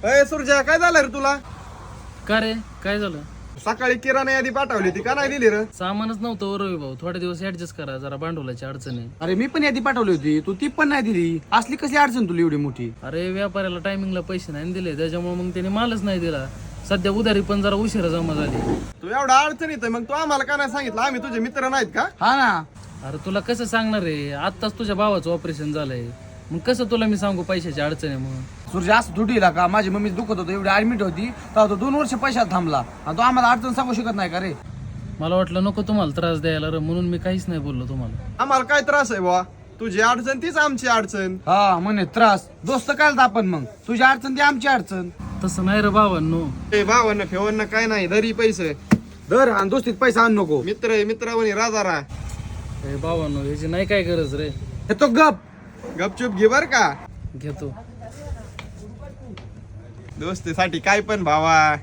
अय सुरजा, काय झालं रे तुला? का रे काय झालं? सकाळी किराणा यादी पाठवली ती का नाही दिली रे? सामानच नव्हतं रवी भाऊ, थोडे दिवस ऍडजस्ट करा, जरा भांडवलाची अडचण आहे. अरे मी पण यादी पाठवली होती, तू ती पण नाही दिली. असली कसली अडचण तुला एवढी मोठी? अरे व्यापाऱ्याला टायमिंगला पैसे नाही दिले, त्याच्यामुळे मग त्याने मालच नाही दिला. सध्या उधारी पण जरा उशिरा जमा झाली. तू एवढा अडचणीत आहे, मग तू आम्हाला का नाही सांगितलं? आम्ही तुझे मित्र नाहीत का? हा ना. अरे तुला कसं सांगणार रे, आत्ताच तुझ्या भावाचं ऑपरेशन झालंय, मग कसं तुला मी सांगू पैशाची अडचण आहे म्हणून? सूर्य असं तुटीला का? माझी मम्मी दुखत होतं, एवढी ऍडमिट होती, तर तो 2 वर्ष पैशात थांबला आणि तो आम्हाला अडचण सांगू शकत नाही का रे? मला वाटलं नको तुम्हाला त्रास द्यायला रे, म्हणून मी काहीच नाही बोललो तुम्हाला. आम्हाला काय त्रास आहे बुवा? तुझी अडचण तीच आमची अडचण. हा म्हणे त्रास दोस्त काय आपण मग? तुझी अडचण ती आमची अडचण. तसं नाही रे भावांनो. ए भावांना फेवन्न काय नाही, धरी पैसे. दर आणि दोस्तीत पैसा आण नको. मित्र आहे, मित्रावणी राजारा. हे भावांनो, याची नाही काय गरज रे. हे तो गप. गपचूप घे बर का. घेतो. दोस्तीसाठी काय पण भावा.